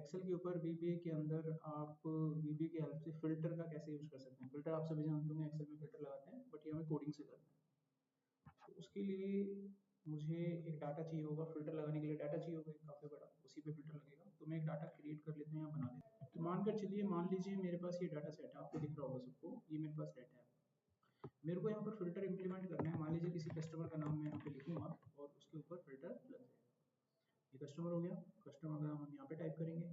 Excel के ऊपर VBA के अंदर आप VBA की हेल्प से फिल्टर का कैसे यूज कर सकते हैं। फिल्टर आप सभी जानते होंगे, एक्सेल में फिल्टर लगाते हैं, बट ये हमें कोडिंग से करना है। तो उसके लिए मुझे एक डाटा चाहिए होगा, फिल्टर लगाने के लिए डाटा चाहिए होगा काफ़ी बड़ा, उसी पे फिल्टर लगेगा। तो मैं एक डाटा क्रिएट कर लेते हैं या बना लेते हैं। तो मानकर चलिए, मान लीजिए मेरे पास ये डाटा सेट है, आपको दिख रहा होगा सबको, ये मेरे पास डाटा है। मेरे को यहाँ पर फिल्टर इंप्लीमेंट करना है। मान लीजिए किसी कस्टमर का नाम मैं यहाँ पे लिखूंगा और उसके ऊपर फिल्टर लग जाएगा। ये कस्टमर हो गया, कस्टमर का नाम हम यहाँ पे टाइप करेंगे।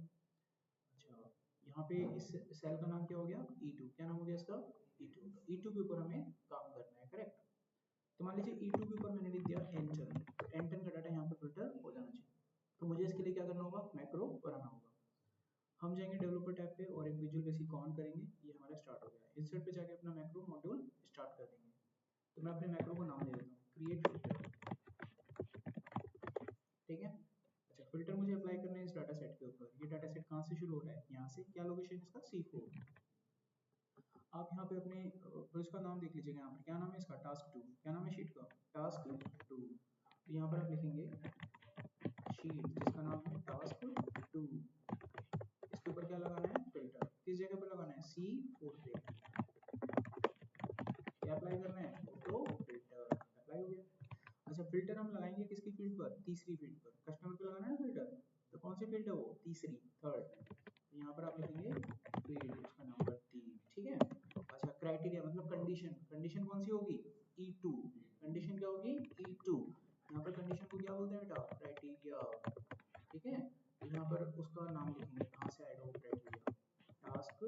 अच्छा, यहाँ पे इस सेल का नाम क्या हो गया, E2। क्या नाम हो गया इसका, E2। E2 के ऊपर हमें काम करना है, करेक्ट। तो मान लीजिए E2 के ऊपर मैंने लिख दिया N10, तो N10 का डाटा यहाँ पर फिल्टर हो जाना चाहिए। तो मुझे इसके लिए क्या करना होगा, मैक्रो बनाना होगा। हम जाएंगे डेवलपर टैब पे और एक विजुअल बेसिक ऑन करेंगे। ये हमारा स्टार्ट हो गया। इंसर्ट पे जाके अपना मैक्रो मॉड्यूल स्टार्ट कर देंगे। तो मैं अपने मैक्रो को नाम दे देता हूँ क्रिएट फिल्टर, ठीक है। अच्छा, फिल्टर मुझे अप्लाई करना है इस डाटा सेट के ऊपर। ये डाटा सेट कहाँ से शुरू हो रहा है, यहाँ से। क्या लोकेशन इसका, C4। आप यहाँ पे अपने इसका नाम देख लीजिएगा। यहाँ पर क्या नाम है इसका, टास्क 2। क्या नाम है शीट का, टास्क 2। तो यहाँ पर आप लिखेंगे शीट जिसका नाम है टास्क 2। इसके ऊपर क्या लगाना है, फिल्टर। किस जगह पर लगाना है, C4 पे। क्या अप्लाई करना है, ऑटो फिल्टर। अप्लाई हो गया। अच्छा, फिल्टर हम लगाएंगे किसकी फील्ड पर, तीसरी फील्ड पर। कस्टमर पे लगाना है फिल्टर, तो कौन सी फील्ड है वो, तीसरी, थर्ड। तो यहाँ पर आप लिखेंगे फील्ड, उसका नंबर 3, ठीक है। अच्छा, क्राइटेरिया मतलब कंडीशन, कंडीशन कौन सी होगी, E2। कंडीशन क्या होगी, E2। यहाँ पर कंडीशन को क्या बोलते हैं बेटा, क्राइटेरिया, ठीक है। तो यहाँ पर उसका नाम लिखेंगे, कहाँ से आएगा वो क्राइटेरिया, टास्क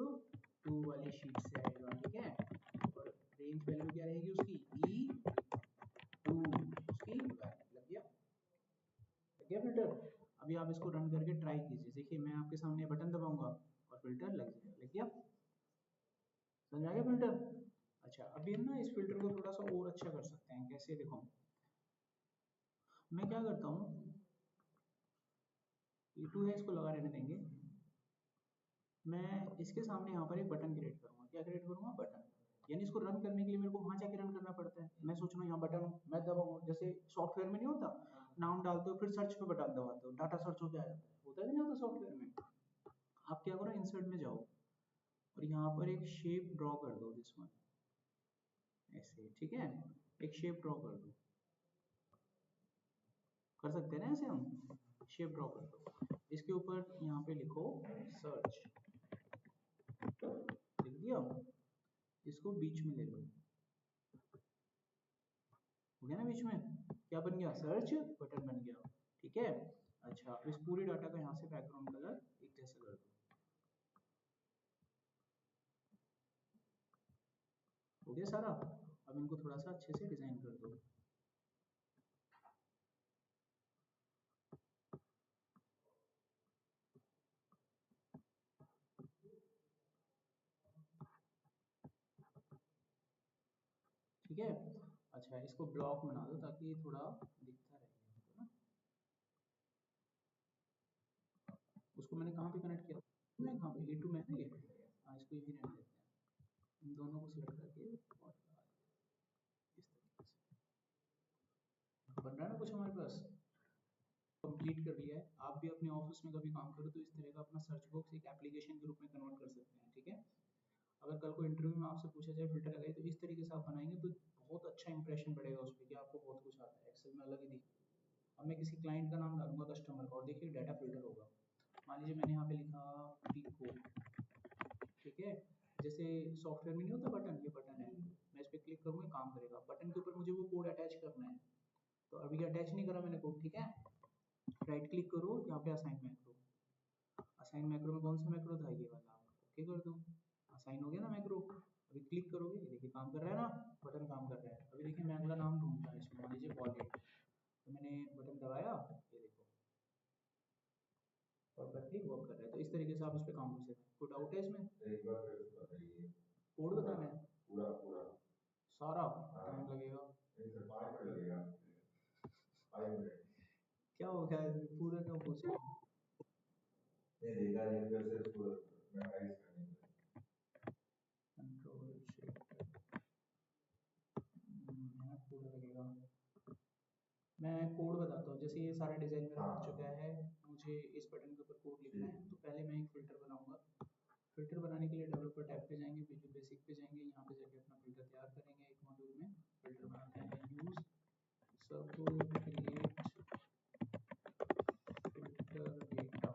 2 वाली शीट से आएगा, ठीक है। और रेंज वैल्यू क्या रहेगी उसकी, E2, उसकी वैल्यू। लग गया फिल्टर। अभी आप इसको रन करके ट्राई कीजिए। देखिए, मैं आपके सामने बटन दबाऊंगा और फिल्टर लग जाएगा। लग गया, समझ आ गया फिल्टर। अच्छा, अभी हम ना इस फिल्टर को थोड़ा सा और अच्छा कर सकते हैं। कैसे, देखो मैं क्या करता हूँ, E2 है, इसको लगा रहने देंगे। मैं इसके सामने यहाँ पर एक बटन क्रिएट करूंगा। क्या क्रिएट करूंगा, बटन। यानी इसको रन करने के लिए मेरे को वहां जाके रन करना पड़ता है। मैं सोच रहा हूँ यहाँ बटन मैं दबाऊंगा, जैसे सॉफ्टवेयर में नहीं होता, नाम डालते हो फिर सर्च पे बटन दबाते हो, डाटा सर्च हो जाता है, होता है नहीं होता सॉफ्टवेयर में। आप क्या करो, इंसर्ट में जाओ और यहाँ पर एक शेप ड्रॉ कर दो, दिस वन, ऐसे, ठीक है। एक शेप ड्रॉ कर दो, कर सकते हैं ना ऐसे हम। शेप ड्रॉ कर दो, इसके ऊपर यहाँ पे लिखो सर्च, लिख दिया। इसको बीच में ले लो, हो गया ना बीच में। क्या बन गया, सर्च बटन बन गया, ठीक है। अच्छा, अब इस पूरे डाटा का यहाँ से बैकग्राउंड कलर एक जैसा कर दो। हो गया सारा। अब इनको थोड़ा सा अच्छे से डिजाइन कर दो। ठीक है। अच्छा, इसको ब्लॉक बना दो ताकि ये थोड़ा दिखता रहे हमको ना। उसको मैंने कहाँ पे कनेक्ट किया, मैं कहाँ पे, E2 में है ये। हाँ, इसको यही रहने देते हैं। इन दोनों को सिलेक्ट करके और लगा देते हैं इस तरीके से। बन रहा है ना कुछ हमारे पास। कंप्लीट कर लिया है। आप भी अपने ऑफिस में कभी काम करो तो इस तरह का अपना सर्च बॉक्स एक एप्लीकेशन के रूप में कन्वर्ट कर सकते हैं, ठीक है। अगर कल को इंटरव्यू में आपसे पूछा जाए फिल्टर लगाइए, तो इस तरीके से आप बनाएंगे तो बहुत अच्छा इंप्रेशन पड़ेगा उस पर कि आपको बहुत कुछ आता है, एक्सेल में अलग ही दिखे। अब मैं किसी क्लाइंट का नाम डालूंगा, कस्टमर का, और देखिए डाटा फिल्टर होगा। मान लीजिए मैंने यहाँ पे लिखा पीको, ठीक है। जैसे सॉफ्टवेयर में नहीं होता बटन, ये बटन है, मैं इस पर क्लिक करूँगा काम करेगा। बटन के ऊपर मुझे वो कोड अटैच करना है, तो अभी अटैच नहीं करा मैंने कोड, ठीक है। राइट क्लिक करो, यहाँ पे असाइन मैक्रो। असाइन मैक्रो में कौन सा मैक्रो था, ये वाला, ओके कर दो। असाइन हो गया ना मैक्रो। अभी क्लिक करोगे, ये देखिए काम कर रहा है ना, बटन काम कर रहा है। अभी देखिए मैं अगला नाम ढूंढता है इसमें, मान लीजिए वॉलेट, तो मैंने बटन दबाया, ये देखो परफेक्टली वर्क कर रहा है। तो इस तरीके से आप उस पर काम कर सकते हैं। कोई डाउट है इसमें, एक बार फिर से बताइए। कोड बताना है पूरा पूरा सारा, टाइम लगेगा, 5 मिनट लगेगा, 5 मिनट। क्या हो गया, पूरा क्यों पूछ रहे हैं, ये देखा नहीं फिर से इसको मेमोराइज करने के लिए। कंट्रोल शिफ्ट पूरा लगेगा। मैं कोड बताता हूँ। जैसे ये सारा डिजाइन मेरा बन चुका है, मुझे इस बटन के ऊपर कोड लिखना है, तो पहले मैं एक फिल्टर बनाऊंगा। फिल्टर बनाने के लिए डेवलपर टैब पे जाएंगे, विजुअल बेसिक पे जाएंगे, यहाँ पे जाके अपना फिल्टर तैयार करेंगे। एक मॉड्यूल में फिल्टर बनाते हैं, यूज सब क्रिएट फिल्टर डेटा,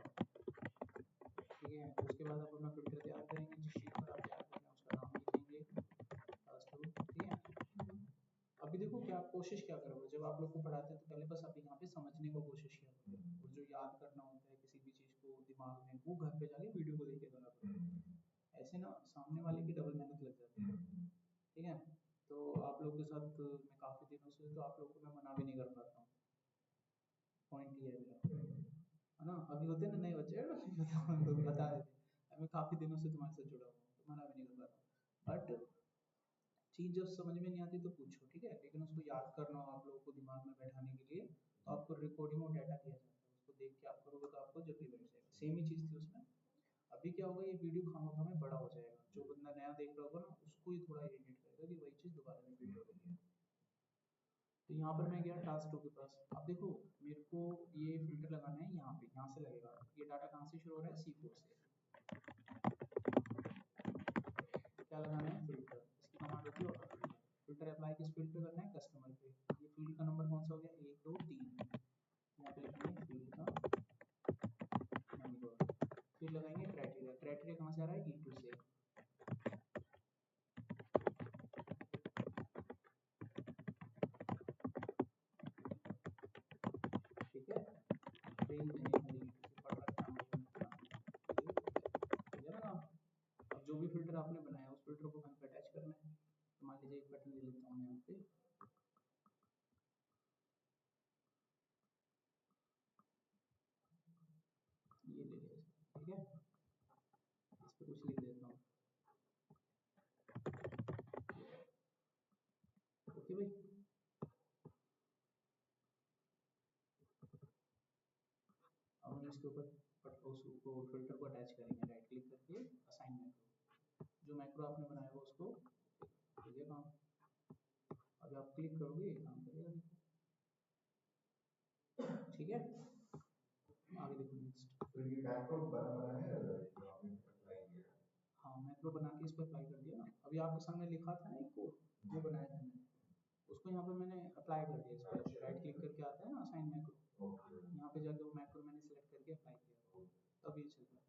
ठीक है। उसके बाद आप अपना फिल्टर तैयार करेंगे, जिस शीट पर आप तैयार कर रहे हैं उसका नाम लिखेंगे, ठीक है। अभी देखो क्या कोशिश क्या करोगे, जब आप लोग को पढ़ाते हैं तो पहले बस आप यहाँ पे समझने को कोशिश किया करो, और जो याद करना होता है किसी भी चीज़ को दिमाग में, वो घर पे जाके वीडियो को देख के करा करो। ऐसे ना सामने वाले की डबल मेहनत लग जाती है, ठीक है। तो आप लोग के साथ मैं काफ़ी दिनों से, तो आप लोग को मैं मना भी नहीं कर पाता हूँ, पॉइंट ये है मेरा, है ना। अभी होते हैं ना नए बच्चे बता देते, मैं काफ़ी दिनों से तुम्हारे साथ जुड़ा हुआ हूँ, तो मना भी नहीं कर पाता। बट चीज़ जब समझ में नहीं आती तो पूछो, ठीक है। लेकिन उसको याद करना हो आप लोगों को दिमाग में बैठाने के लिए, तो आपको रिकॉर्डिंग और डाटा दिया जाता है, उसको देख के आप करोगे तो आपको जल्दी बैठ जाएगा। सेम ही चीज़ थी उसमें। अभी क्या होगा, ये वीडियो खामा में बड़ा हो जाएगा, जो बंदा नया देख रहा होगा ना उसको ही थोड़ा इरिटेट करेगा कि वही चीज़ दोबारा रिपीट हो रही है। तो यहाँ पर मैं गया टास्क 2 के पास। अब देखो मेरे को ये फिल्टर लगाना है, यहाँ पे, यहाँ से लगेगा। ये डाटा कहाँ से शुरू हो रहा है, C4 से। क्या लगाना है, फिल्टर। इसकी कमांड होती है ऑटो फिल्टर। फिल्टर अप्लाई किस फील्ड पे करना है, कस्टमर पे। ये फील्ड का नंबर कौन सा हो गया, 1 2 3। यहाँ पे लिखेंगे फील्ड का नंबर, फिर लगाएंगे क्राइटेरिया। क्राइटेरिया कहाँ से आ रहा है, E2 से। ठीक है, रेंज नहीं खाली E2 से पढ़ रखा है ना। अब जो भी फिल्टर आपने बनाया उस फिल्टर को वहाँ पे अटैच करना है। तो मान लीजिए एक बटन ले लेता हूँ मैं यहाँ पे, ये ले लिया, ठीक है। इस पर कुछ लिख देता हूँ, ओके भाई। अब हम इसके ऊपर उसको फिल्टर को अटैच करेंगे, राइट क्लिक करके असाइन मैक्रो। जो मैक्रो आपने बनाया हुआ उसको ये काम, अभी आप क्लिक करोगे ये काम करेगा, ठीक है। आगे देखो नेक्स्ट। तो ये मैक्रो बना है जो आपने अप्लाई किया। हाँ मैक्रो बना के इस पर अप्लाई कर दिया ना। अभी आपके सामने लिखा था ना एक कोड, वो बनाया था मैंने, उसको यहाँ पे मैंने अप्लाई कर दिया इस पर। राइट क्लिक करके आता है ना असाइन मैक्रो, यहाँ पे जाके वो मैक्रो मैंने सेलेक्ट करके अप्लाई किया, तब ये चल रहा है।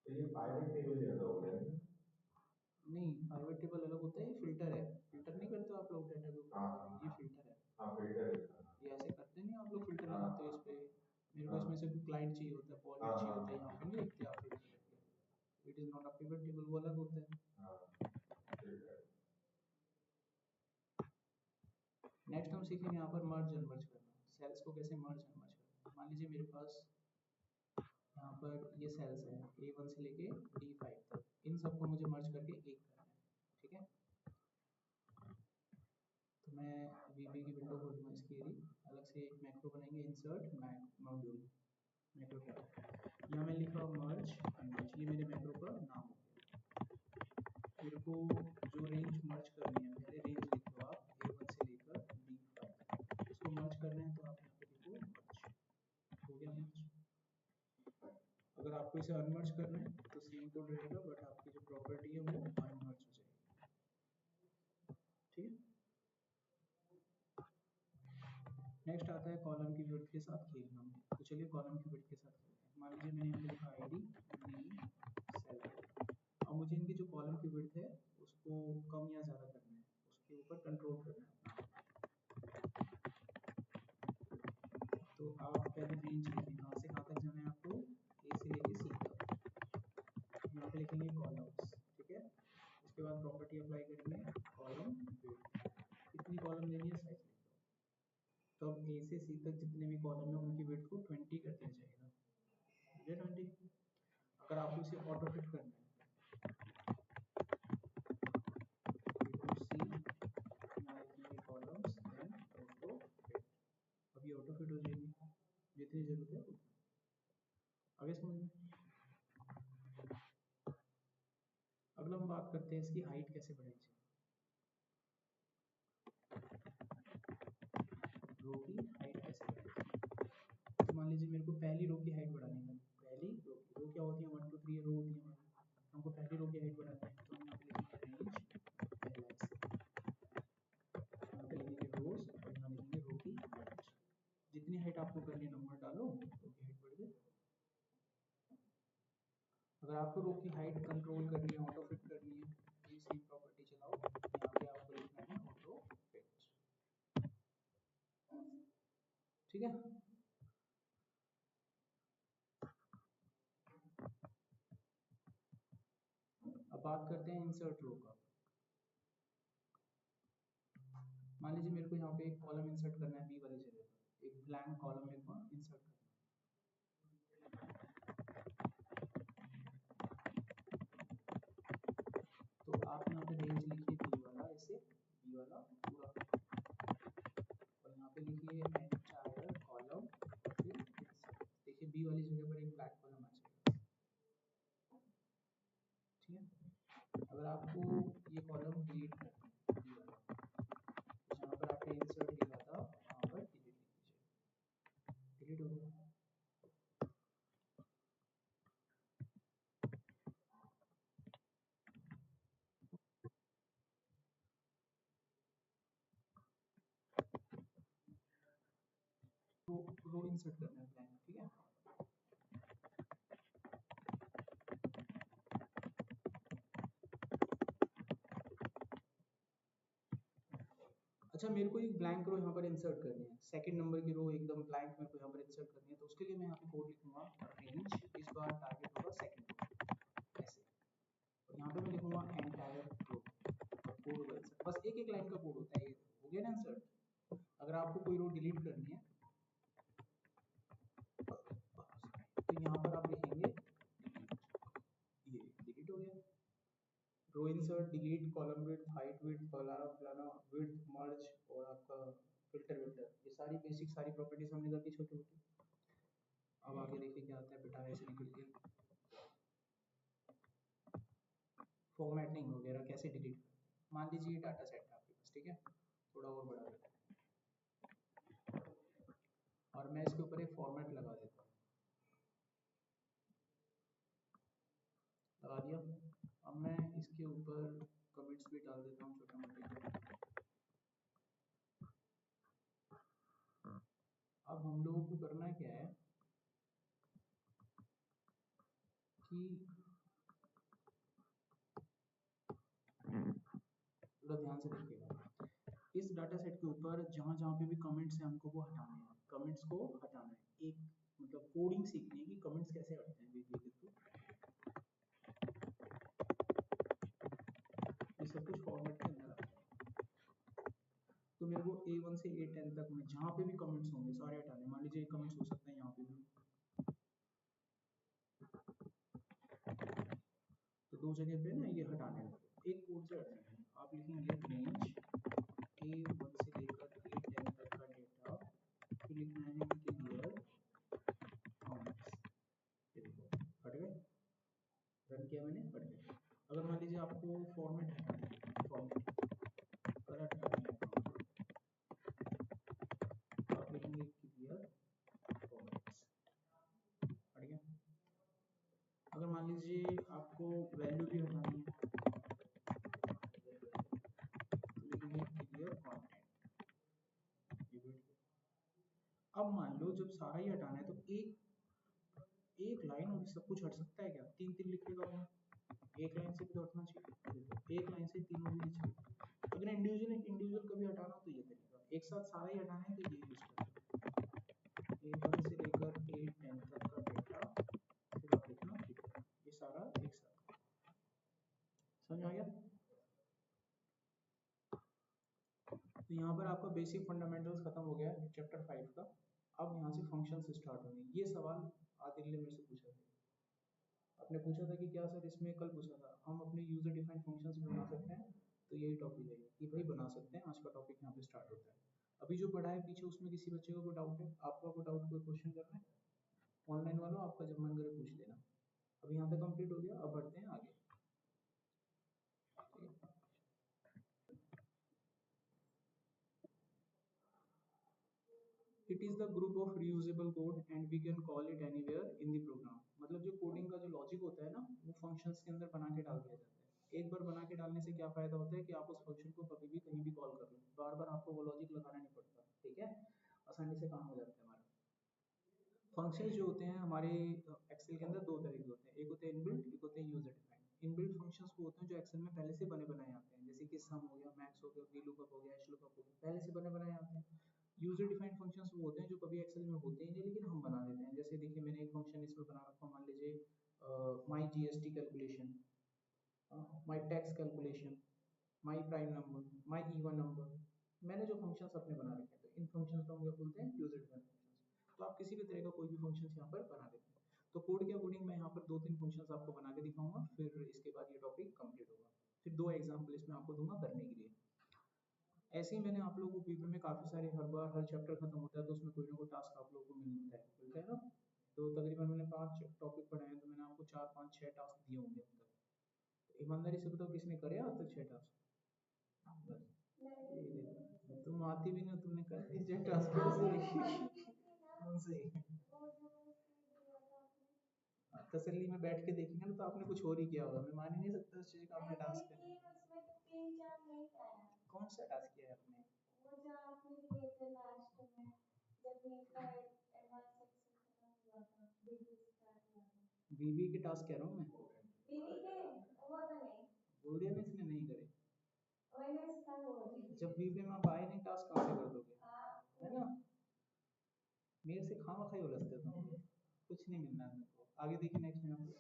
तो ये पायलट टेबल जैसा हो गया है। नहीं पाइवट टेबल अलग होता है, ये फिल्टर है। फिल्टर नहीं करते हो आप लोग डाटा के ऊपर, ये फिल्टर है। हाँ फिल्टर है। ये ऐसे करते नहीं आप लोग, फिल्टर लगाते हो इस पे। मेरे को इसमें से क्लाइंट चाहिए होता है, पॉलिट चाहिए होता है, यहाँ पे नहीं लिखते आप फिल्टर करके। It is not a pivot table, वो अलग होता है। नेक्स्ट हम सीखेंगे यहाँ पर मर्ज अनमर्ज करना, सेल्स को कैसे मर्ज अनमर्ज करना है। मान लीजिए मेरे पास यहाँ पर ये सेल्स है A1 से लेके D5 तक, इन सबको मुझे मर्ज करके एक करना है, ठीक है। तो मैं VB की विंडो खोलूँगा, इसकी अलग से एक मैक्रो बनाएंगे, इंसर्ट मॉड्यूल मैक्रो टैब। यहाँ मैं लिखा मर्ज अनमर्ज, ये मेरे मैक्रो का नाम हो गया। मेरे को जो रेंज मर्ज करनी है, पहले रेंज लिख लो आप, A1 से लेकर D5, इसको मर्ज करना है तो आप यहाँ पे लिखो मर्ज, हो गया मर्ज। अगर आपको इसे अनमर्ज करना है तो सेम कोड रहेगा, बट आपकी जो प्रॉपर्टी है वो अनमर्ज हो जाएगी, ठीक है। नेक्स्ट आता है कॉलम की विड्थ के साथ खेलना। तो चलिए कॉलम की विड्थ के साथ खेलते हैं। मान लीजिए मैंने यहाँ पे लिखा ID नेम सेल। अब मुझे इनकी जो कॉलम की विड्थ है उसको कम या ज़्यादा करना है, उसके ऊपर कंट्रोल करना है। तो आप पहले रेंज लिखें, कहाँ से कहाँ तक जाना है आपको, A से लेके C तक। यहाँ पे लिखेंगे कॉलम्स, ठीक है। उसके बाद प्रॉपर्टी अप्लाई करेंगे कॉलम विड्थ, कितनी कॉलम लेनी है साइज लिख दो। तो अब A से C तक जितने भी कॉलम है उनकी विड्थ को 20 कर दिया जाएगा, ये 20। अगर आपको इसे ऑटो फिट करना है कॉलम्स देन ऑटो फिट, अब ये ऑटो फिट हो जाएगी जितनी जरूरत है उतनी। आगे समझ में। अगला हम बात करते हैं इसकी हाइट कैसे बढ़ाई जाए। रो रो की हाइट ऐसे बढ़ेगी। तो मान लीजिए मेरे को पहली रो की हाइट बढ़ानी है, पहली रो क्या होती है 1 2 3 रो होती है हमारी, हमको पहली रो की हाइट बढ़ानी है तो हम यहाँ पे लिखेंगे रेंज LS, यहाँ पे लिखेंगे रोज और यहाँ लिखेंगे रो की हाइट। जितनी हाइट आपको करनी है नंबर डालो, रो की हाइट बढ़ गई। अगर आपको रो की हाइट कंट्रोल करनी है, ऑटो फिट करनी है, ये सेम प्रॉपर्टी चलाओ, यहाँ पे आपको लिखना है ऑटो फिट। ठीक है, अब बात करते हैं इंसर्ट रो का। मान लीजिए मेरे को यहाँ पे एक कॉलम इंसर्ट करना है बी वाली जगह पर, एक ब्लैंक कॉलम मेरे को इंसर्ट करना है। तो आप यहाँ पे रेंज लिखिए बी वाला, ऐसे बी वाला पूरा, और यहाँ पे लिखिए एंटायर कॉलम और फिर इंसर्ट। देखिए बी वाली जगह पर एक ब्लैक कॉलम आ जाएगा। ठीक है, अगर आपको ये कॉलम डिलीट करना है बी वाला, तो यहाँ पर आपने इंसर्ट लिखा था, यहाँ पर डिलीट लिख दीजिए, डिलीट हो गया। तो रो इंसर्ट करना है ब्लैंक। ठीक है, अच्छा मेरे को एक ब्लैंक रो यहाँ पर इंसर्ट करनी है, सेकंड नंबर की रो एकदम ब्लैंक मेरे को यहाँ पर इंसर्ट करनी है, तो उसके लिए मैं यहाँ पे कोड लिखूंगा रेंज, इस बार टारगेट होगा सेकंड रो ऐसे, और यहाँ पे मैं लिखूंगा एंटायर रो और कोड होगा इंसर्ट। बस एक एक लाइन का कोड होता है, ये हो गया ना इंसर्ट। अगर आपको कोई रो डिलीट करनी है तो यहाँ पर आप लिखेंगे ये डिलीट हो गया। Row insert, delete, column width, height width, फलाना फलाना, विड्थ, मर्ज और आपका फिल्टर विल्टर, ये सारी बेसिक सारी प्रॉपर्टीज हमने कर दी छोटी छोटी। अब आगे देखिए क्या आता है बेटा, ऐसे निकल के फॉर्मेटिंग वगैरह कैसे डिलीट करते हैं। मान लीजिए ये डाटा सेट है आपके पास, ठीक है, थोड़ा और बढ़ा देता हूँ और मैं इसके ऊपर एक फॉर्मेट लगा देता हूँ, लगा दिया। अब मैं इसके ऊपर कमेंट्स भी डाल देता हूँ छोटा मोटा। अब हम लोगों को करना क्या है कि थोड़ा ध्यान से देखिएगा, इस डाटा सेट के ऊपर जहाँ जहाँ पे भी कमेंट्स हैं हमको वो हटाने हैं, कमेंट्स को हटाना है। एक मतलब कोडिंग सीखनी है कि कमेंट्स कैसे हटते हैं वीडियो के थ्रू। ये सब कुछ फॉर्मेट के अंदर आता है। तो मेरे को A1 से A10 तक में जहाँ पे भी कमेंट्स होंगे सारे हटाने। मान लीजिए कमेंट्स हो सकते हैं यहाँ पे भी, तो दो जगह पे ना ये हटाने हैं, एक कोड से हटाने हैं। आप लिखेंगे रेंज A1 से लेकर A10 तक का डेटा, फिर लिखना है क्लियर कमेंट्स। ये देखो हट गए, रन किया मैंने, हट गए। अगर मान लीजिए आपको फॉर्मेट हटाना है, फॉर्मेट कलर हटाना है, तो आप लिखेंगे क्लियर कमेंट्स, हट गया। अगर मान लीजिए आपको वैल्यू भी हटानी है तो लिखेंगे क्लियर कंटेंट, ये भी हट गया। अब मान लो जब सारा ही हटाना है तो एक लाइन और सब कुछ हट सकता है क्या? तीन तीन लिखेगा मैं, एक लाइन से भी तो हटना चाहिए, एक लाइन से तीनों भी चाहिए। अगर इंडिविजुअल कभी हटाना तो ये तरीका, एक साथ सारा ही हटाना है तो ये यूज करें, A1 से लेकर A10 तक का डेटा, फिर आप लिखना ये सारा एक साथ। समझ आ गया? तो यहाँ पर आपका बेसिक फंडामेंटल्स खत्म हो गया चैप्टर 5 का। अब यहाँ से फंक्शंस स्टार्ट होंगे। ये सवाल आदिल ने मेरे से पूछा था, आपने पूछा था कि क्या सर इसमें, कल पूछा था हम अपने यूजर डिफाइंड फंक्शंस भी बना सकते हैं, तो यही टॉपिक है कि भाई बना सकते हैं। आज का टॉपिक यहाँ पे स्टार्ट होता है। अभी जो पढ़ा है पीछे उसमें किसी बच्चे को कोई डाउट है, आपका कोई डाउट, कोई क्वेश्चन करना है ऑनलाइन वालों, आपका जब मन करे पूछ लेना। अभी यहाँ पे कंप्लीट हो गया, अब बढ़ते हैं आगे। ठीक है, it is the group of reusable code and we can call it anywhere in the program. मतलब जो कोडिंग का जो लॉजिक होता है ना, वो फंक्शंस के अंदर बना के डाल दिया जाता है। एक बार बना के डालने से क्या फायदा होता है कि आप उस फंक्शन को कभी भी कहीं भी कॉल कर लो, बार बार आपको वो लॉजिक लगाना नहीं पड़ता, ठीक है, आसानी से काम हो जाता है हमारा। फंक्शंस जो होते हैं हमारे एक्सेल के अंदर दो तरह के होते हैं, एक होते हैं इनबिल्ट, एक होते हैं यूजर डिफाइंड। इनबिल्ट फंक्शंस वो होते हैं जो एक्सेल में पहले से बने बनाए आते हैं, जैसे कि सम हो गया, मैक्स हो गया, वीलुकअप हो गया, एचलुकअप हो गया, पहले से बने बनाए आते हैं। यूजर डिफाइंड फंक्शंस वो होते हैं जो कभी एक्सेल में होते ही नहीं लेकिन हम बना देते हैं। जैसे देखिए मैंने एक फंक्शन इसमें बना रखा, मान लीजिए my GST calculation, my tax calculation, my prime number, my even number, मैंने जो फंक्शंस अपने बना रखे हैं, तो इन फंक्शंस को हम क्या बोलते हैं, यूजर डिफाइंड फंक्शंस। तो आप किसी भी तरह का कोई भी फंक्शंस यहाँ पर बना देते हैं। तो कोड के अकॉर्डिंग मैं यहाँ पर 2-3 फंक्शंस आपको बना के दिखाऊंगा, फिर इसके बाद ये टॉपिक कंप्लीट होगा। फिर 2 एग्जाम्पल इसमें आपको दूंगा करने के लिए। ऐसे ही मैंने आप लोगों को पीपीएम में काफ़ी सारे, हर बार हर चैप्टर खत्म होता है तो उसमें कोई ना कोई टास्क आप लोगों को मिलता है ना। तो तकरीबन मैंने 5 टॉपिक पढ़ाए हैं, तो मैंने आपको 4, 5, 6 टास्क दिए होंगे अब तक। तो ईमानदारी से बताओ किसने करे अब तक 6 टास्क? ये देखो, तुम आती भी नहीं, तुमने कर दी 6 टास्क कैसे? उनसे तसल्ली में बैठ के देखेंगे ना तो आपने कुछ और ही किया होगा, मैं मान ही नहीं सकता उस चीज का आपने टास्क किया। कौन सा टास्क किया है आपने? वो जो आपने किए थे लास्ट में, जब मेरा एडवांस सेक्शन खत्म हुआ था, बीबी स्टार्ट हुआ था। बीबी के टास्क कह रहा हूँ मैं, बीबी के वो तो नहीं बोल दिया मैं, इसने नहीं करे। जब बीबी में आप आए नहीं टास्क कहाँ से कर दोगे, है ना। मेरे से खामा खाई उलझते तुम, कुछ नहीं मिलना मेरे को। आगे देखिए नेक्स्ट में आपको,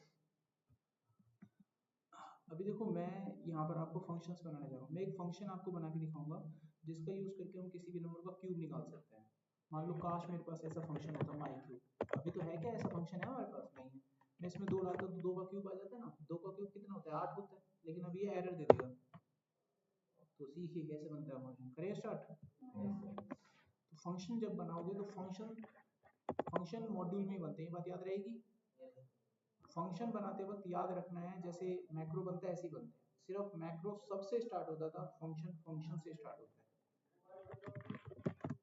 अभी देखो मैं यहाँ पर आपको फंक्शंस बनाने जा रहा हूँ। मैं एक फंक्शन आपको बना के दिखाऊंगा जिसका यूज करके हम किसी भी नंबर का क्यूब निकाल सकते हैं। मान लो काश मेरे पास ऐसा फंक्शन होता माई क्यूब। अभी तो है क्या ऐसा फंक्शन है हमारे पास? नहीं है। मैं इसमें 2 डालता हूँ तो 2 का क्यूब आ जाता है ना। 2 का क्यूब कितना होता है? 8 होता है। लेकिन अभी ये एरर दे देगा, तो सीखिए कैसे बनता है फंक्शन। करिए स्टार्ट। तो फंक्शन जब बनाओगे तो फंक्शन मॉड्यूल में ही बनते हैं, ये बात याद रहेगी। फंक्शन बनाते वक्त याद रखना है, जैसे मैक्रो बनता है ऐसे ही बनते हैं, सिर्फ मैक्रो सबसे स्टार्ट होता था, फंक्शन से स्टार्ट होता है।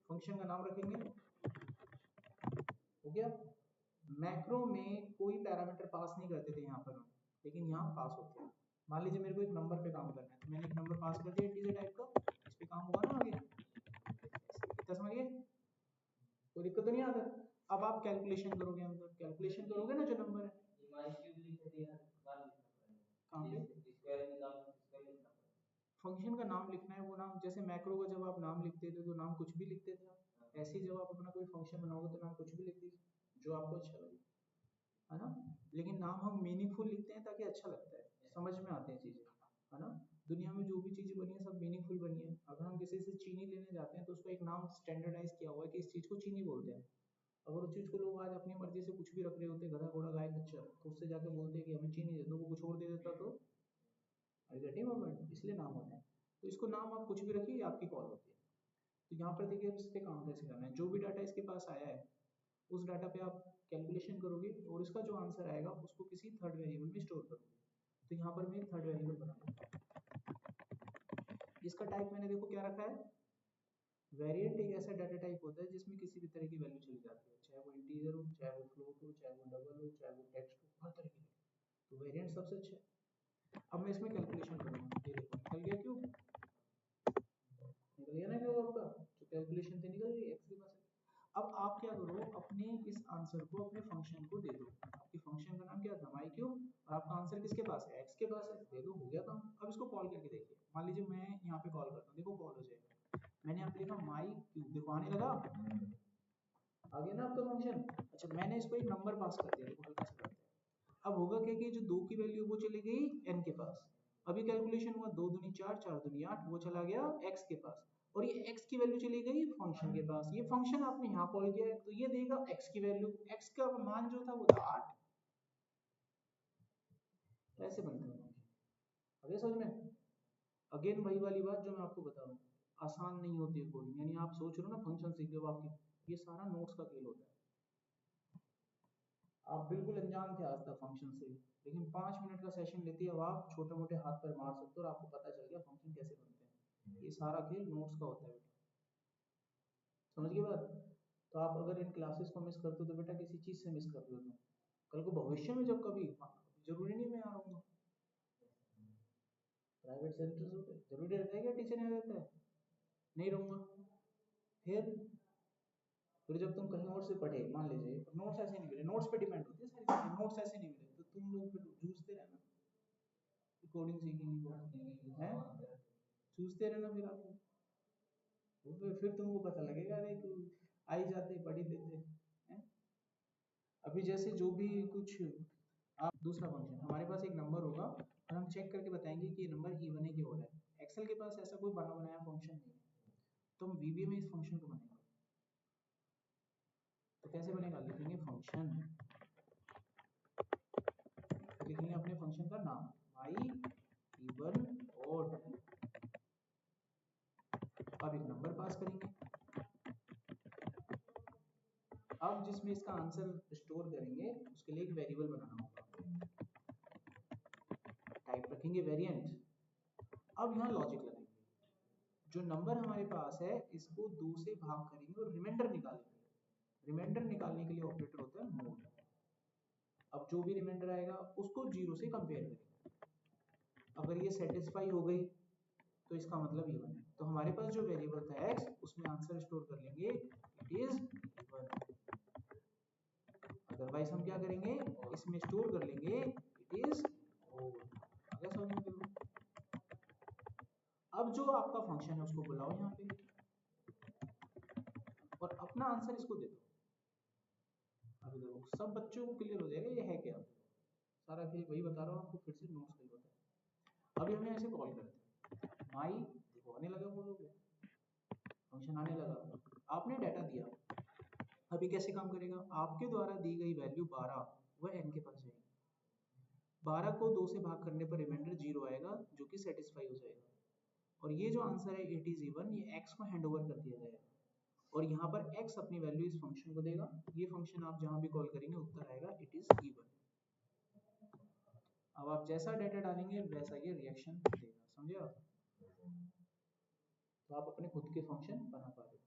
फंक्शन का नाम रखेंगे, हो गया। मैक्रो में कोई पैरामीटर पास नहीं करते थे यहाँ पर हम, लेकिन यहाँ पास होते हैं। मान लीजिए मेरे को एक नंबर पे काम करना है, तो मैंने एक नंबर पास कर दिया इंटीजर टाइप का, इस पे काम होगा ना आगे। इतना समझिए, कोई दिक्कत तो नहीं आता। अब आप कैलकुलेशन करोगे, मतलब कैलकुलेशन करोगे ना जो नंबर है, फंक्शन का नाम लिखना है। वो नाम जैसे मैक्रो का जब आप नाम लिखते थे तो नाम कुछ भी लिखते थे, ऐसे ही जब आप अपना कोई फंक्शन बनाओगे तो नाम कुछ भी लिख दीजिए जो आपको अच्छा लगे, है ना। लेकिन नाम हम मीनिंगफुल लिखते हैं ताकि अच्छा लगता है, समझ में आते हैं चीजें, है ना। दुनिया में जो भी चीजें बनी है सब मीनिंगफुल बनी है। अगर हम किसी से चीनी लेने जाते हैं तो उसका एक नाम स्टैंडर्डाइज किया हुआ है कि इस चीज को चीनी बोलते हैं। अगर उस चीज को लोग आज अपनी मर्जी से कुछ भी रख रहे होते, गधा घोड़ा गाय खच्चर, तो उससे जाके बोलते हैं कि हमें चीनी दे दो, वो कुछ और दे देता तो गेटिंग मोमेंट, इसलिए नाम होता है। तो इसको नाम आप कुछ भी रखिए, आपकी कॉल होती है। तो यहाँ पर देखिए इस पे काम कैसे करना है। जो भी डाटा इसके पास आया है उस डाटा पे आप कैलकुलेशन करोगे और इसका जो आंसर आएगा उसको किसी थर्ड वेरिएबल में स्टोर करोगे। तो यहाँ पर मैं एक थर्ड वेरिएबल बनाऊंगा, इसका टाइप मैंने देखो क्या रखा है, वेरिएंट। एक ऐसा डाटा टाइप होता है जिसमें किसी भी तरह की वैल्यू चली जाती है, चाहे वो इंटीजर हो, चाहे वो फ्लोट हो, चाहे वो डबल हो, चाहे वो टेक्स्ट हो, हर तरह की। तो वेरिएंट सबसे अच्छा है। अब मैं इसमें कैलकुलेशन करूंगा, ये देखो निकल गया क्यों, निकल गया ना क्यों आपका, जो कैलकुलेशन थी निकल गई एक्स के पास। अब आप क्या करो, अपने इस आंसर को अपने फंक्शन को दे दो। आपके फंक्शन का नाम क्या था, माई क्यूब, और आपका आंसर किसके पास है, एक्स के पास है, दे दो, हो गया काम। अब इसको कॉल करके देखिए, मान लीजिए मैं यहाँ पे कॉल करता हूँ, देखो कॉल हो जाएगा। मैंने यहाँ पे लिखा माई क्यूब, देखो आने लगा, आ गया ना आपका फंक्शन। अच्छा मैंने इसको एक नंबर पास कर दिया, देखो हल्का सा करते हैं। अब होगा क्या कि जो 2 की वैल्यू वो चली गई n के पास। अभी कैलकुलेशन हुआ 2 दूनी 4, 4 दूनी 8, वो चला गया x के पास, और ये x की वैल्यू चली गई फंक्शन के पास। ये फंक्शन आपने यहाँ कॉल किया है तो ये देगा x की वैल्यू, x का मान जो था वो था 8। तो ऐसे बनता है फंक्शन। अभी समझ में, अगेन वही वाली बात जो मैं आपको बता रहा हूँ, आसान नहीं होती है कोडिंग। यानी आप सोच रहे हो ना फंक्शन सीख रहे हो, आपकी ये सारा नोट्स का खेल होता है। आप बिल्कुल अनजान थे आज तक फंक्शन से, लेकिन 5 मिनट का सेशन लेती है, अब आप छोटे मोटे हाथ पर मार सकते हो और आपको पता चल गया फंक्शन कैसे बनते हैं। ये सारा खेल नोट्स का होता है बेटा, समझ गए बात। तो आप अगर इन क्लासेस को मिस करते हो तो बेटा किसी चीज़ से मिस कर रहे हो तुम। कल को भविष्य में जब कभी जरूरी नहीं मैं आ रहा हूँ, प्राइवेट सेंटर्स होते जरूरी रहता है क्या टीचर यहाँ रहता है, नहीं रहूँगा। फिर जब तुम कहीं और से पढ़े, मान लीजिए नोट्स ऐसे नहीं मिले, नोट्स पे डिपेंड होती है सारी चीजें, नोट्स ऐसे नहीं मिले तो तुम लोग फिर जूझते रहना, कोडिंग सीखेंगे हैं, जूझते रहना फिर आप, फिर तुमको पता लगेगा अरे कि आई जाते पढ़ ही लेते हैं। अभी जैसे जो भी कुछ आप दूसरा फंक्शन हमारे पास एक नंबर होगा और हम चेक करके बताएंगे कि ये नंबर इवन है कि ओड है। एक्सेल के पास ऐसा कोई बना बनाया फंक्शन नहीं है, तो हम वीबीए में इस फंक्शन को बनाएंगे। तो कैसे बनेगा, लिखेंगे फंक्शन, लिखेंगे अपने फंक्शन का नाम y इवन ओड, अब एक नंबर पास करेंगे। अब जिसमें इसका आंसर स्टोर करेंगे उसके लिए एक वेरिएबल बनाना होगा, टाइप रखेंगे वेरिएंट। अब यहाँ लॉजिक लगाएंगे, जो नंबर हमारे पास है इसको 2 से भाग करेंगे और रिमाइंडर निकालेंगे। रिमाइंडर निकालने के लिए ऑपरेटर होता है मोड। अब जो भी रिमाइंडर आएगा उसको 0 से कंपेयर करेंगे, अगर ये सेटिस्फाई हो गई तो इसका मतलब इवन है। तो हमारे पास जो वेरिएबल था x उसमें आंसर स्टोर कर लेंगे इट इज इवन, अदरवाइज हम क्या करेंगे इसमें स्टोर कर लेंगे इट इज ओड। आगे समझ में देखो, अब जो आपका फंक्शन है उसको बुलाओ यहाँ पे और अपना आंसर इसको दे दो। अभी देखो सब बच्चों को क्लियर हो जाएगा ये है क्या, सारा खेल वही बता रहा हूँ आपको, फिर से नोट्स पे होता है। अभी हमें ऐसे कॉल करते हैं माई, देखो आने लगा, बोलोगे फंक्शन आने लगा, आपने डाटा दिया। अभी कैसे काम करेगा, आपके द्वारा दी गई वैल्यू 12 वह n के पास जाएगी, 12 को 2 से भाग करने पर रिमाइंडर 0 आएगा जो कि सेटिस्फाई हो जाएगा, और ये जो आंसर है इट इज इवन, ये x को हैंड ओवर कर दिया जाएगा और यहाँ पर x अपनी वैल्यू इस फंक्शन को देगा। ये फंक्शन आप जहां भी कॉल करेंगे उत्तर आएगा इट इज इवन। अब आप जैसा डाटा डालेंगे वैसा ये रिएक्शन देगा, समझे आप। तो आप अपने खुद के फंक्शन बना पा रहे हो।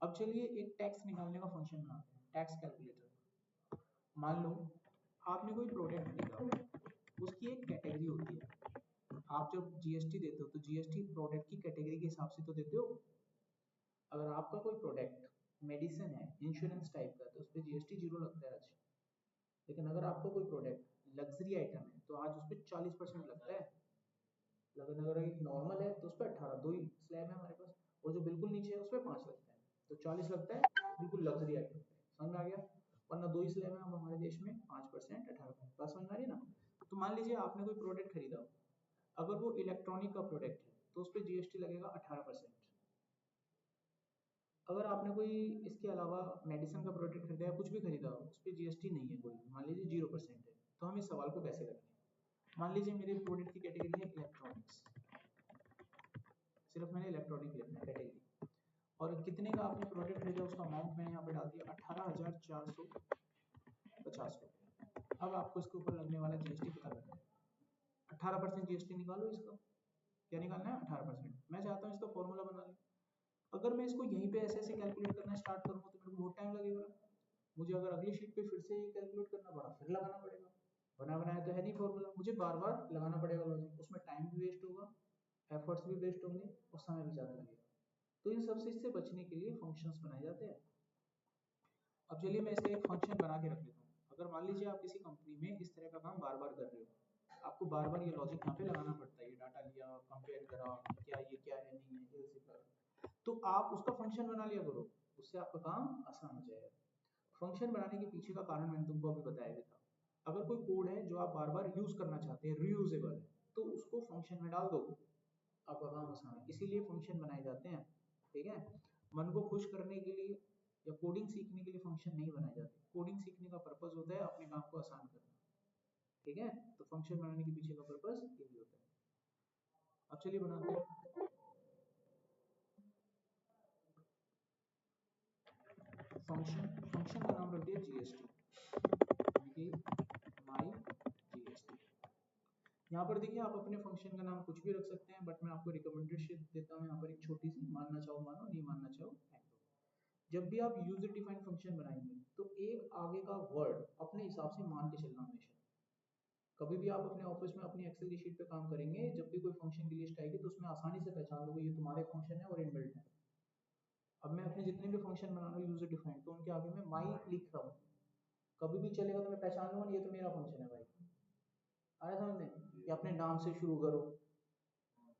अब चलिए एक टैक्स निकालने का फंक्शन बनाते हैं, टैक्स कैलकुलेटर। मान लो आपने कोई प्रोडक्ट खरीदा, उसकी एक कैटेगरी होती है, आप जब जीएसटी देते हो तो जीएसटी प्रोडक्ट की कैटेगरी के हिसाब से तो देते हो। अगर आपका कोई प्रोडक्ट मेडिसिन है, इंश्योरेंस टाइप का, तो उस पर जीएसटी 0 लगता है आज। लेकिन अगर आपका कोई प्रोडक्ट लग्जरी आइटम है तो आज उस पर 40% लगता है। लेकिन अगर एक नॉर्मल है तो उस पर 18, दो ही स्लैब है हमारे पास, और जो बिल्कुल नीचे है उस पर 5 लगता है, तो 40 लगता है बिल्कुल लग्जरी आइटम पे। समझ में आ गया, वरना दो ही स्लैब है हमारे देश में, 5% 18%, बात समझ में आ रही ना। तो मान लीजिए आपने कोई प्रोडक्ट खरीदा, अगर वो इलेक्ट्रॉनिक का प्रोडक्ट है तो उस पर जीएसटी लगेगा 18%। अगर आपने कोई इसके अलावा मेडिसिन का प्रोडक्ट खरीदा या कुछ भी खरीदा उस पर जीएसटी नहीं है कोई, मान लीजिए 0% है, तो हम इस सवाल को कैसे करेंगे। मान लीजिए मेरे प्रोडक्ट की कैटेगरी है इलेक्ट्रॉनिक्स, सिर्फ मैंने इलेक्ट्रॉनिक लिखना है कैटेगरी, और कितने का आपने प्रोडक्ट खरीदा उसका अमाउंट मैंने यहाँ पे डाल दिया 18,450 रुपये। अब आपको इसके ऊपर लगने वाला जीएसटी पता करना है, 18% जीएसटी निकालो इसका, क्या निकालना है 18%। मैं चाहता हूँ इसका फॉर्मूला बना लें, अगर मैं इसको यहीं पे ऐसे ऐसे कैलकुलेट करना स्टार्ट करूँगा तो मेरे को बहुत टाइम लगेगा, मुझे अगर अगली शीट पे फिर से ये कैलकुलेट करना पड़ा, फिर लगाना पड़ेगा, बना बनाया तो है नहीं फॉर्मूला, मुझे बार बार लगाना पड़ेगा लॉजिक, उसमें टाइम भी वेस्ट होगा, एफर्ट्स भी वेस्ट होंगे और समय भी ज़्यादा लगेगा। तो इन सब चीज़ से बचने के लिए फंक्शंस बनाए जाते हैं। अब चलिए मैं इसका एक फंक्शन बना के रख लेता हूँ। अगर मान लीजिए आप किसी कंपनी में इस तरह का काम बार बार कर रहे हो, आपको बार बार ये लॉजिक यहाँ पे लगाना पड़ता है, ये डाटा लिया, कंपेयर करा, क्या ये क्या है नहीं है, ये करा, तो आप उसका फंक्शन बना लिया करो, उससे आपका काम आसान हो जाएगा। फंक्शन बनाने के पीछे का कारण मैंने तुमको अभी बताया भी था। अगर कोई कोड है जो आप बार बार यूज करना चाहते हैं, रीयूजेबल है, तो उसको फंक्शन में डाल दो, आपका काम आसान है। इसीलिए फंक्शन बनाए जाते हैं, ठीक है। मन को खुश करने के लिए या कोडिंग सीखने के लिए फंक्शन नहीं बनाए जाते, कोडिंग सीखने का पर्पस होता है अपने काम को आसान करना, ठीक है। तो फंक्शन बनाने के पीछे का पर्पस यही होता है। अब चलिए बनाते हैं फंक्शन। फंक्शन का नाम रख दिया जीएसटी, माई जीएसटी। यहाँ पर देखिए आप अपने फंक्शन का नाम कुछ भी रख सकते हैं, बट मैं आपको रिकमेंडेशन देता हूँ यहाँ पर एक छोटी सी, मानना चाहो मानो, नहीं मानना चाहो। जब भी आप यूजर डिफाइंड फंक्शन बनाएंगे तो एक आगे का वर्ड अपने हिसाब से मान के चलना हमेशा। कभी भी आप अपने ऑफिस में अपनी एक्सेल की शीट पे काम करेंगे, जब भी कोई फंक्शन की लिस्ट आएगी तो उसमें आसानी से पहचान लोगे ये तुम्हारे फंक्शन है और इनबिल्ट है। अब मैं अपने जितने भी फंक्शन बना रहा हूँ यूजर डिफाइंड, तो उनके आगे मैं माई लिख रहा हूँ, कभी भी चलेगा तो मैं पहचान लूंगा ये तो मेरा फंक्शन है भाई। आया समझ में? कि अपने नाम से शुरू करो,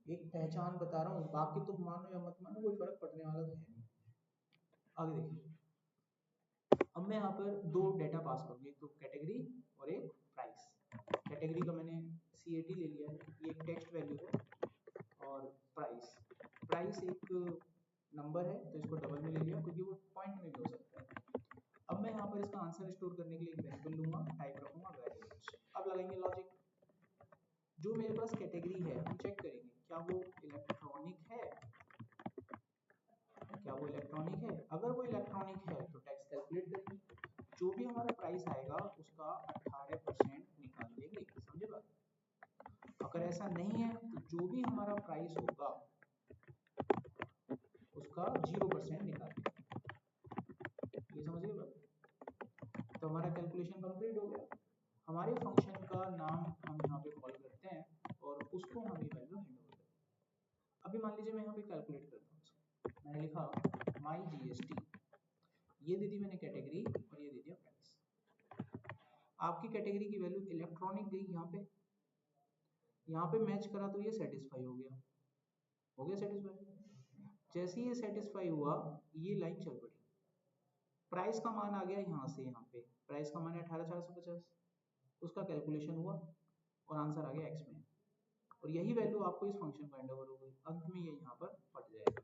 एक पहचान बता रहा हूँ, बाकी तुम मानो या मत मानो कोई फर्क पड़ने वाला तो है नहीं। आगे देखिए, अब मैं यहाँ पर दो डेटा पास करूँगी, एक तो कैटेगरी और एक प्राइस। कैटेगरी का मैंने CAT ले लिया है, ये एक टेक्स्ट वैल्यू है, और प्राइस एक नंबर है तो इसको डबल में ले लिया क्योंकि वो पॉइंट में भी हो सकता है। अब मैं यहाँ पर इसका आंसर स्टोर करने के लिए एक वेरिएबल लूंगा, टाइप रखूंगा वेरिएबल्स। अब लगाएंगे लॉजिक। जो मेरे पास कैटेगरी है हम चेक करेंगे क्या वो इलेक्ट्रॉनिक है, क्या वो इलेक्ट्रॉनिक है। अगर वो इलेक्ट्रॉनिक है तो टैक्स कैलकुलेट करेंगे, जो भी हमारा प्राइस आएगा उसका 18% निकाल देंगे। समझे बात? अगर ऐसा नहीं है तो जो भी हमारा प्राइस होगा उसका 0% निकाल देंगे। ये समझ गए बात? तो हमारा कैलकुलेशन कंप्लीट हो गया। हमारे फंक्शन का नाम हम यहाँ पे कॉल करते हैं और उसको हम ये वैल्यू हैंड ओवर करते हैं। अभी मान लीजिए मैं यहाँ पे कैलकुलेट करता हूँ, मैंने लिखा माई GST, ये दे दी मैंने कैटेगरी और ये दे दिया प्राइस। आपकी कैटेगरी की वैल्यू इलेक्ट्रॉनिक गई यहाँ पे मैच करा तो ये सेटिस्फाई हो गया सेटिस्फाई। जैसे ही ये सेटिस्फाई हुआ ये लाइन चल पड़ी, प्राइस का मान आ गया यहाँ से, यहाँ पे प्राइस का मान है 18,450, उसका कैलकुलेशन हुआ और आंसर आ गया x में, और यही वैल्यू आपको इस फंक्शन को हैंड ओवर हो गई। अंत में ये यहाँ पर फट जाएगा।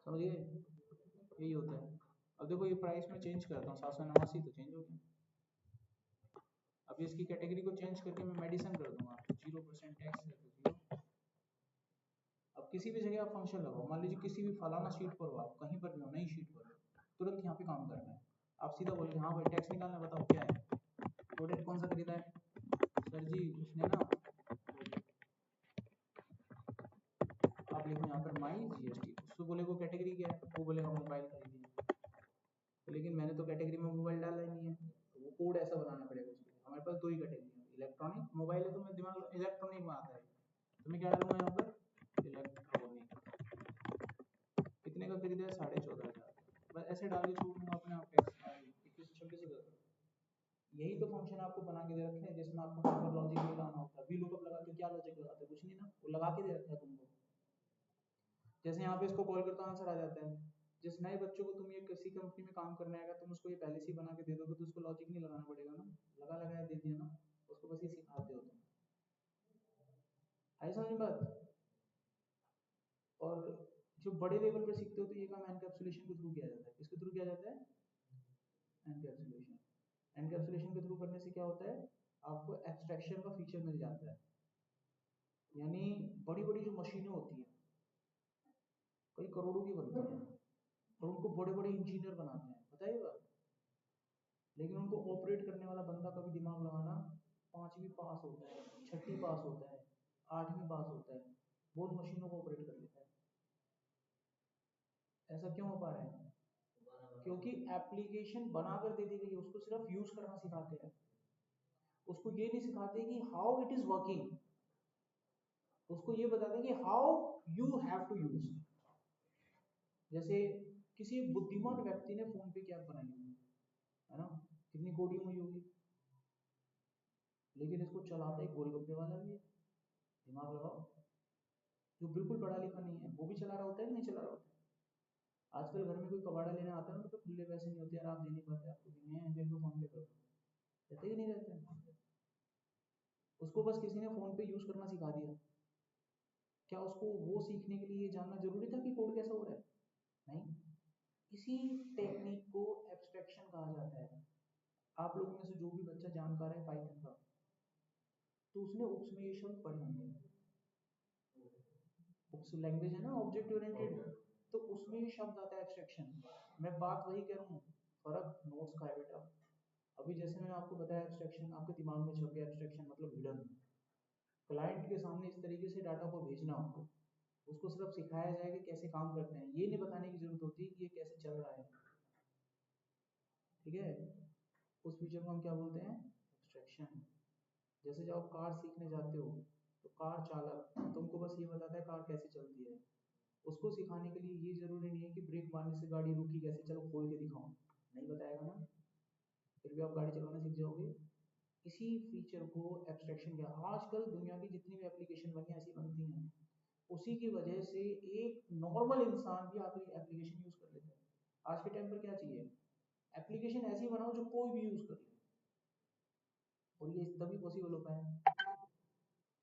समझिए यही होता है। अब देखो ये प्राइस में चेंज करता हूँ 789 तो चेंज हो गया। अब इसकी कैटेगरी को चेंज करके मैं मेडिसिन कर दूंगा, 0% टैक्स है तो 0। अब किसी भी जगह आप फंक्शन लगाओ, मान लीजिए किसी भी फलाना शीट पर हो, आप कहीं पर भी हो, नई शीट पर हो, तुरंत यहाँ पे काम करना है। आप सीधा बोलोगे हाँ भाई टैक्स निकालना, बताओ क्या है, प्रोडक्ट कौन सा खरीदा है, सर जी उसने ना, आप लिखो यहाँ पर माई GST, उसको बोलेगा कैटेगरी क्या है, वो बोलेगा मोबाइल खरीदी है, तो लेकिन मैंने तो कैटेगरी में मोबाइल डाला ही नहीं है, तो वो कोड ऐसा बनाना पड़ेगा उसके लिए। हमारे पास दो ही कैटेगरी है, इलेक्ट्रॉनिक मोबाइल है तो मैं दिमाग इलेक्ट्रॉनिक में आता है, तो मैं क्या डालूंगा यहाँ पर इलेक्ट्रॉनिक, कितने का खरीदा है 14,500, बस ऐसे डाल के छोड़ दूंगा अपने आप टैक्स 21-26 यही तो फंक्शन आपको बना के दे रखे हैं जिसमें आपको प्रॉपर लॉजिक लगाना होता है। VLOOKUP लगाते हो, क्या लॉजिक लगाते हो, कुछ नहीं ना, वो लगा के दे रखा है तुमको। जैसे यहाँ पे इसको कॉल करता आंसर आ जाता है। जिस नए बच्चों को तुम ये किसी कंपनी में काम करने आएगा, तुम उसको ये पहले से ही बना के दे दोगे तो उसको लॉजिक नहीं लगाना पड़ेगा ना, लगा लगाया दे दिया ना, उसको बस ये सिखाते हो तुम। आई समझ बात? और जो बड़े लेवल पर सीखते हो तो ये काम एनकैप्सुलेशन के थ्रू किया जाता है। किसके थ्रू किया जाता है? एनकैप्सुलेशन। एनकैप्सुलेशन के थ्रू करने से क्या होता है, आपको एब्स्ट्रैक्शन का फीचर मिल जाता है। यानी बड़ी बड़ी जो मशीनें होती हैं कई करोड़ों की बनती हैं और उनको बड़े बड़े इंजीनियर बनाते हैं, पता है ये बात? लेकिन उनको ऑपरेट करने वाला बंदा कभी दिमाग लगाना 5वीं पास होता है, 6ठी पास होता है, 8वीं पास होता है, वो उन मशीनों को ऑपरेट कर लेता है। ऐसा क्यों हो पा रहा है? क्योंकि एप्लीकेशन बनाकर दे दी गई है, उसको सिर्फ यूज करना सिखाते हैं, उसको ये नहीं सिखाते कि हाउ इट इज वर्किंग, उसको ये बता दें कि how you have to use. जैसे किसी बुद्धिमान व्यक्ति ने फोन पे क्या बनाई होगी, है ना, कितनी कोडिंग हुई होगी, लेकिन इसको चलाता है गोलगप्पे वाला भी है। दिमाग लगाओ, जो बिल्कुल पढ़ा लिखा नहीं है वो भी चला रहा होता है कि नहीं चला रहा होता है? आजकल घर में कोई कबाड़ा लेने आता है ना तो खुले पैसे नहीं होते यार, आप दे नहीं पाते, आपको देने हैं मेरे को फोन पे करो, रहते कि नहीं रहते? उसको बस किसी ने फोन पे यूज करना सिखा दिया, क्या उसको वो सीखने के लिए जानना जरूरी था कि कोड कैसा हो रहा है? नहीं। इसी टेक्निक को एब्स्ट्रैक्शन कहा जाता है। आप लोगों में से जो भी बच्चा जानकार है पाइथन का, तो उसने उप्स में ये शब्द पढ़े होंगे। उप्स लैंग्वेज है ना, ऑब्जेक्ट ओरिएंटेड, तो उसमें ये शब्द आता है एब्स्ट्रैक्शन। मैं बात वही कर रहा हूँ, फर्क नोट्स का है बेटा। अभी जैसे मैंने आपको बताया एब्स्ट्रैक्शन आपके दिमाग में छप गया, एब्स्ट्रैक्शन मतलब हिडन, क्लाइंट के सामने इस तरीके से डाटा को भेजना, उसको सिर्फ सिखाया जाए कि कैसे काम करते हैं, ये नहीं बताने की जरूरत होती कि ये कैसे चल रहा है। ठीक है, उस फीचर को हम क्या बोलते हैं, एब्स्ट्रैक्शन। जैसे जब आप कार सीखने जाते हो तो कार चालक तुमको बस ये बताता है कार कैसे चलती है, उसको सिखाने के लिए ये जरूरी नहीं है कि ब्रेक मारने से गाड़ी रुकी कैसे, चलो खोल के दिखाओ, नहीं बताएगा ना, फिर भी आप गाड़ी चलाना सीख जाओगे। इसी फीचर को एब्स्ट्रैक्शन किया। आजकल दुनिया की जितनी भी एप्लीकेशन बनी है ऐसी बनती हैं, उसी की वजह से एक नॉर्मल इंसान भी आपकी एप्लीकेशन यूज कर लेता है। आज के टाइम पर क्या चाहिए, एप्लीकेशन ऐसी बनाओ जो कोई भी यूज कर ले, और ये तभी पॉसिबल हो पाया।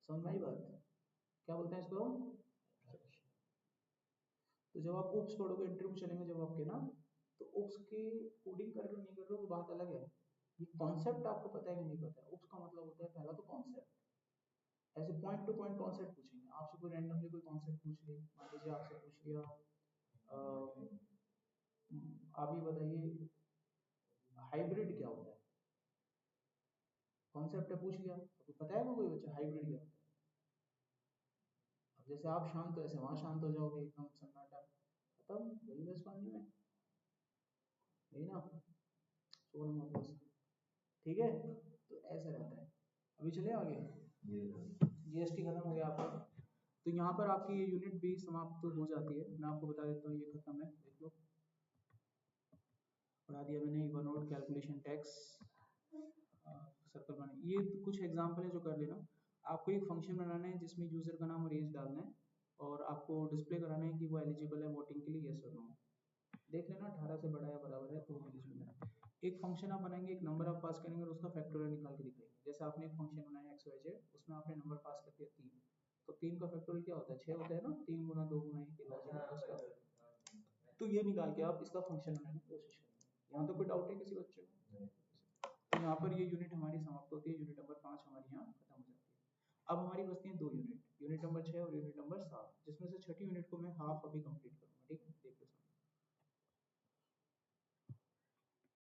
समझ में आई बात, क्या बोलते हैं इसको। तो जब आप ओप्स पढ़ोगे, इंटरव्यू चलेंगे जब आपके ना, तो ओप्स के कोडिंग कर रहे हो नहीं कर रहे हो वो बात अलग है, ये कॉन्सेप्ट आपको पता है कि नहीं पता है। ओप्स का मतलब होता है पहला तो कॉन्सेप्ट, ऐसे पॉइंट टू पॉइंट कॉन्सेप्ट पूछेंगे आपसे, कोई रैंडमली कोई कॉन्सेप्ट पूछ ले, मान लीजिए आपसे पूछ लिया आप ये बताइए हाइब्रिड क्या होता है, कॉन्सेप्ट है पूछ लिया, आपको पता है कोई बच्चा हाइब्रिड क्या होता है। अब जैसे आप शांत हो ऐसे वहां शांत हो जाओगे, एकदम सन्नाटा खत्म, वही बस पानी में, यही ना, शोर मत बस। ठीक है, तो ऐसा रहता है। अभी चले आगे, जीएसटी खत्म हो गया आपका, तो यहाँ पर आपकी ये यूनिट भी समाप्त हो जाती है। मैं आपको बता देता हूँ ये खत्म है, देख लो पढ़ा दिया मैंने, one note calculation tax circle बनाए, ये कुछ एग्जांपल है जो कर लेना। आपको एक फंक्शन बनाना है जिसमें यूजर का नाम और एज डालना है, और आपको डिस्प्ले कराना है कि वो एलिजिबल है वोटिंग के लिए, यस और नो। देख लेना 18 से बड़ा या बराबर है तो एलिजिबल है। एक फंक्शन आप बनाएंगे, एक नंबर आप पास करेंगे और उसका फैक्टोरियल निकाल के दिखाएंगे। जैसे आपने एक फंक्शन बनाया एक्स वाई जेड, उसमें आपने नंबर पास कर दिया 3, तो 3 का फैक्टोरियल क्या होता है, 6 होता है ना, 3 गुना 2 गुना 1 उसका, तो ये निकाल के आप इसका फंक्शन बनाने की कोशिश करेंगे। यहाँ तो कोई डाउट है किसी बच्चे को। तो यहाँ पर ये यूनिट हमारी समाप्त होती है, यूनिट नंबर 5 हमारी यहाँ खत्म हो जाती है। अब हमारी बचती हैं 2 यूनिट, यूनिट नंबर 6 और यूनिट नंबर 7, जिसमें से छठी यूनिट को मैं हाफ अभी कंप्लीट